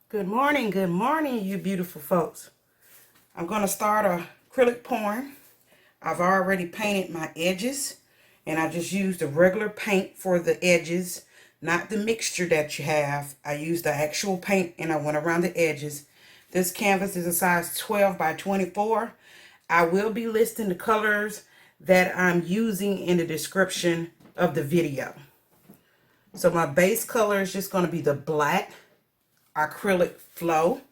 Good morning, you beautiful folks. I'm going to start a acrylic pouring. I've already painted my edges, and I just used the regular paint for the edges, not the mixture that you have. I used the actual paint, and I went around the edges. This canvas is a size 12 by 24. I will be listing the colors that I'm using in the description of the video. So my base color is just going to be the black acrylic flow.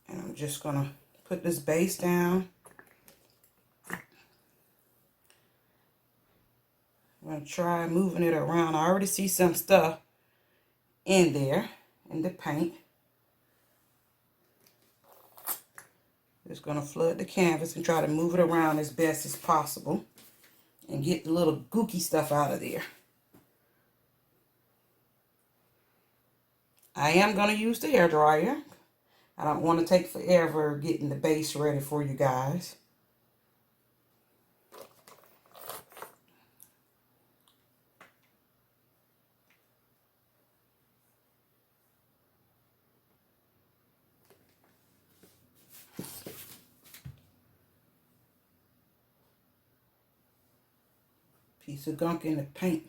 And I'm just going to put this base down. I'm going to try moving it around. I already see some stuff in there in the paint. Just going to flood the canvas and try to move it around as best as possible and get the little gooky stuff out of there. I am going to use the hairdryer. I don't want to take forever getting the base ready for you guys. Piece of gunk in the paint.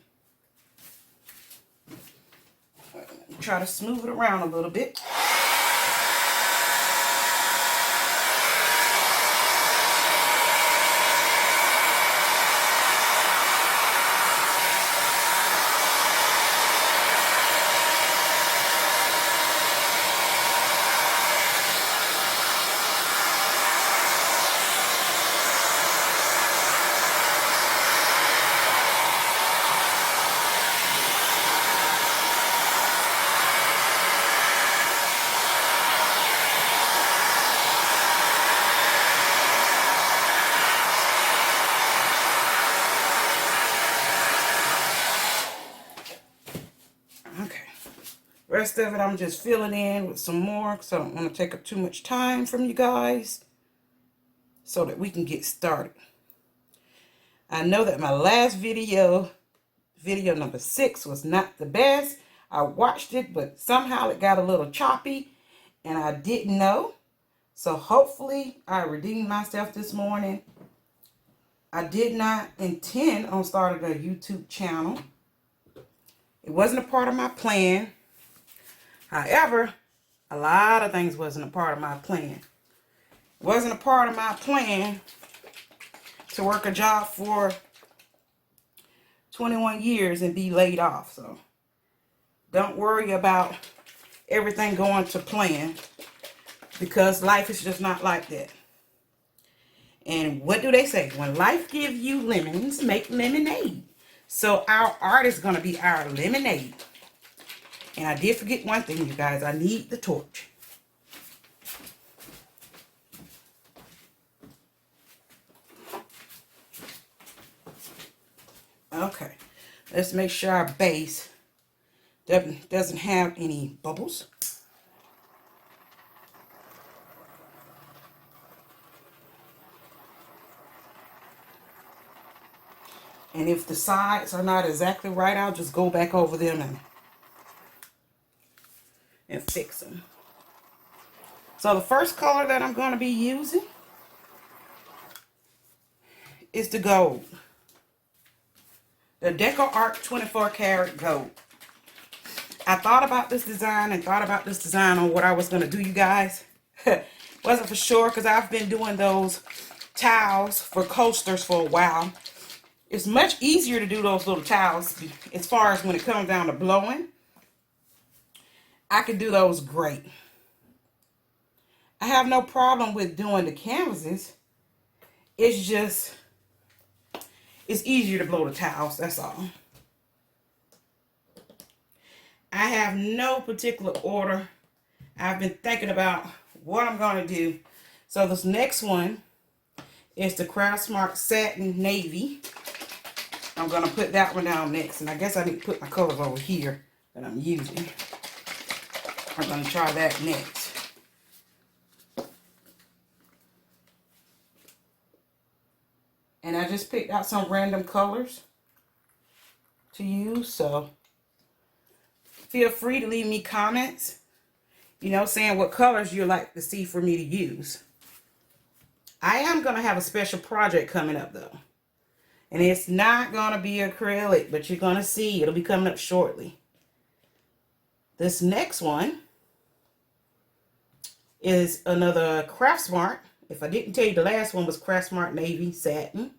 Try to smooth it around a little bit. Rest of it, I'm just filling in with some more because I don't want to take up too much time from you guys so that we can get started. I know that my last video number 6, was not the best. I watched it, but somehow it got a little choppy and I didn't know. So hopefully I redeemed myself this morning. I did not intend on starting a YouTube channel. It wasn't a part of my plan. However, a lot of things wasn't a part of my plan. It wasn't a part of my plan to work a job for 21 years and be laid off. So don't worry about everything going to plan, because life is just not like that. And what do they say? When life gives you lemons, make lemonade. So our art is going to be our lemonade. And I did forget one thing, you guys. I need the torch. Okay. Let's make sure our base doesn't have any bubbles. And if the sides are not exactly right, I'll just go back over them and fix them. So the first color that I'm going to be using is the gold. The Deco Art 24 karat gold. I thought about this design on what I was going to do, you guys. Wasn't for sure because I've been doing those towels for coasters for a while. It's much easier to do those little towels as far as when it comes down to blowing. I can do those great. I have no problem with doing the canvases. It's just, it's easier to blow the towels, that's all. I have no particular order. I've been thinking about what I'm going to do. So this next one is the Craftsmart Satin Navy. I'm going to put that one down next. And I guess I need to put my colors over here that I'm using. I'm going to try that next. And I just picked out some random colors to use. So feel free to leave me comments, you know, saying what colors you'd like to see for me to use. I am going to have a special project coming up though. And it's not going to be acrylic, but you're going to see. It'll be coming up shortly. This next one is another Craftsmart. If I didn't tell you, the last one was Craftsmart Navy Satin.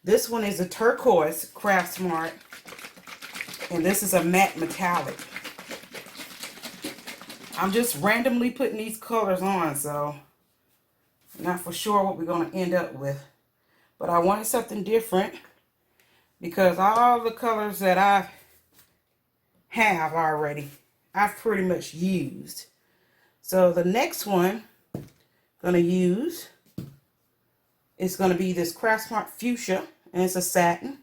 This one is a Turquoise Craftsmart. And this is a matte metallic. I'm just randomly putting these colors on, so I'm not for sure what we're going to end up with. But I wanted something different because all the colors that I have already, I've pretty much used. So the next one I'm going to use is going to be this Craftsmart Fuchsia, and it's a satin.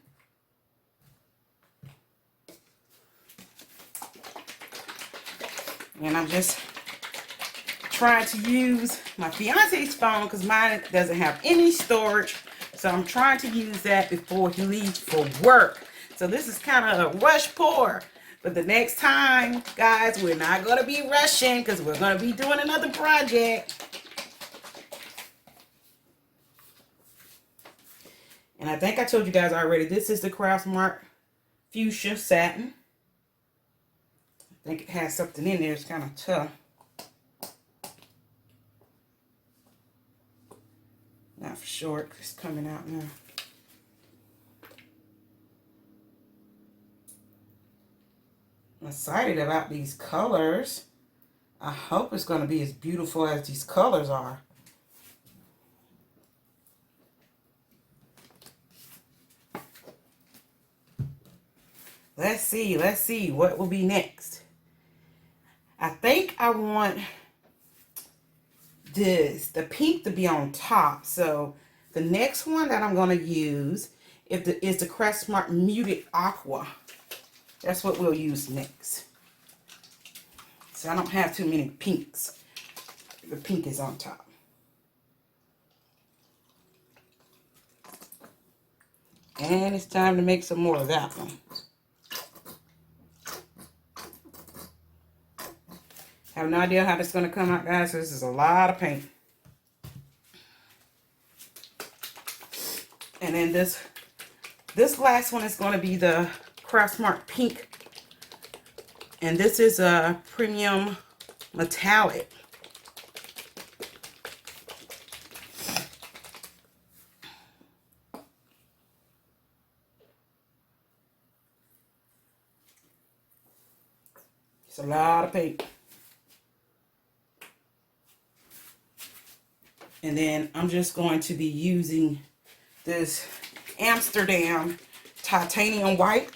And I'm just trying to use my fiance's phone because mine doesn't have any storage. So I'm trying to use that before he leaves for work. So this is kind of a rush pour. But the next time, guys, we're not going to be rushing because we're going to be doing another project. And I think I told you guys already, this is the Craftsmart Fuchsia Satin. I think it has something in there. It's kind of tough. Not for sure. It's coming out now. I'm excited about these colors. I hope it's going to be as beautiful as these colors are. Let's see what will be next. I think I want the pink to be on top. So the next one that I'm going to use is the Craftsmart Muted Aqua. That's what we'll use next. So I don't have too many pinks. The pink is on top. And it's time to make some more of that one. I have no idea how this is going to come out, guys. This is a lot of paint. And then this last one is going to be the Craftsmart Pink. And this is a premium metallic. It's a lot of paint. And then I'm just going to be using this Amsterdam titanium white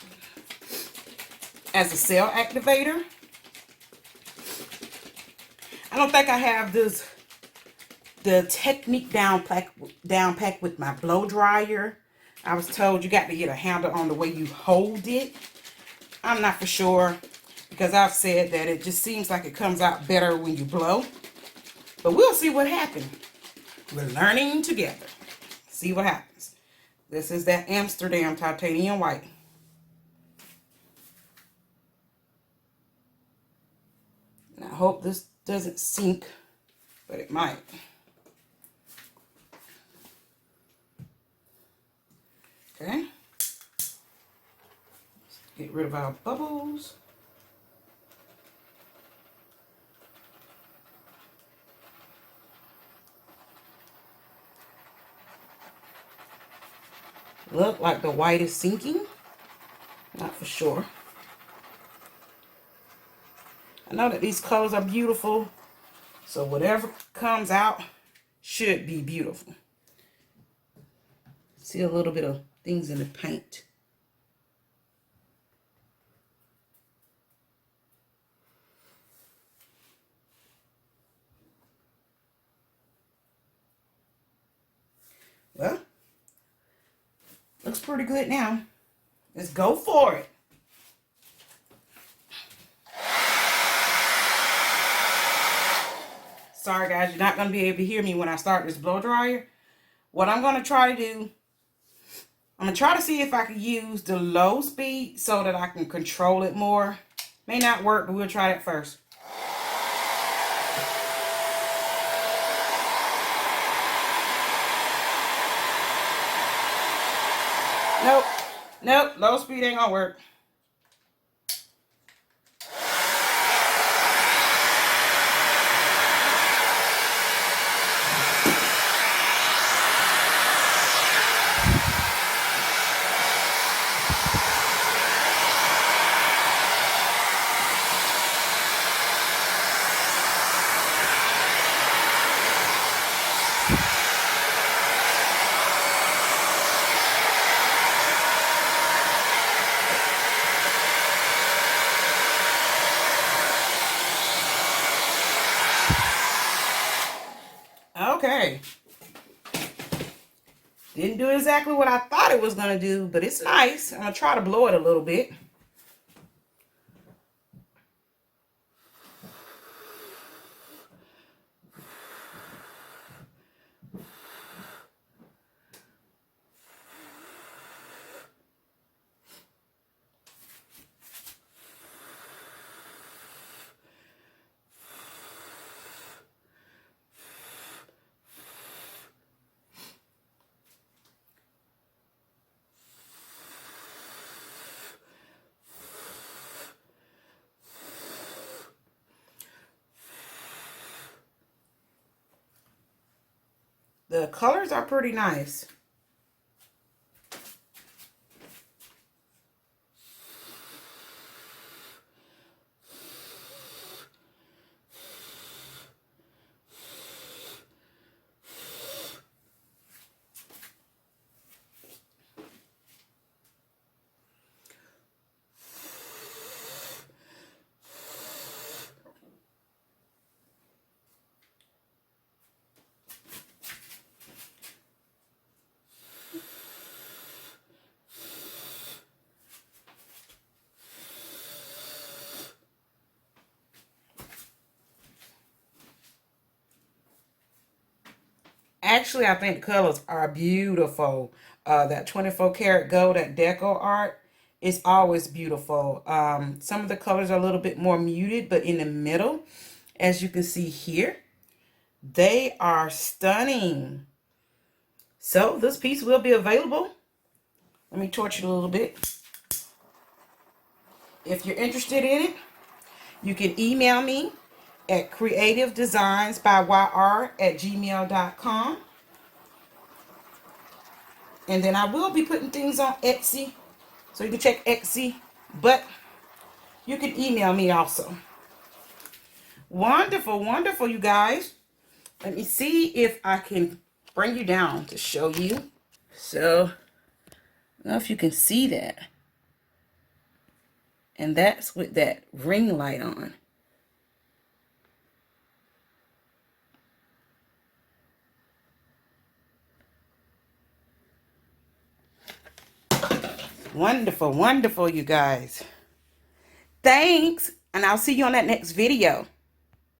as a cell activator. I don't think I have the technique down pack with my blow dryer. I was told you got to get a handle on the way you hold it. I'm not for sure because I've said that it just seems like it comes out better when you blow. But we'll see what happens. We're learning together. See what happens. This is that Amsterdam titanium white. And I hope this doesn't sink, but it might. Okay. Let's get rid of our bubbles. Look like the white is sinking. Not for sure. I know that these colors are beautiful. So whatever comes out should be beautiful. See a little bit of things in the paint. Well, looks pretty good now. Let's go for it. Sorry guys, you're not going to be able to hear me when I start this blow dryer. What I'm going to try to do, I'm going to try to see if I can use the low speed so that I can control it more. May not work, but we'll try it first. Nope. Nope. Low speed ain't gonna work. Okay. Didn't do exactly what I thought it was going to do, but it's nice. I'm going to try to blow it a little bit. The colors are pretty nice. Actually, I think the colors are beautiful. That 24 karat gold, that Deco art is always beautiful. Some of the colors are a little bit more muted, but in the middle, as you can see here, they are stunning. So this piece will be available. Let me torch it a little bit. If you're interested in it, you can email me at creativedesignsbyyr@gmail.com. And then I will be putting things on Etsy, so you can check Etsy, but you can email me also. Wonderful, wonderful, you guys. Let me see if I can bring you down to show you. So, I don't know if you can see that. And that's with that ring light on. Wonderful, wonderful, you guys. Thanks, and I'll see you on that next video.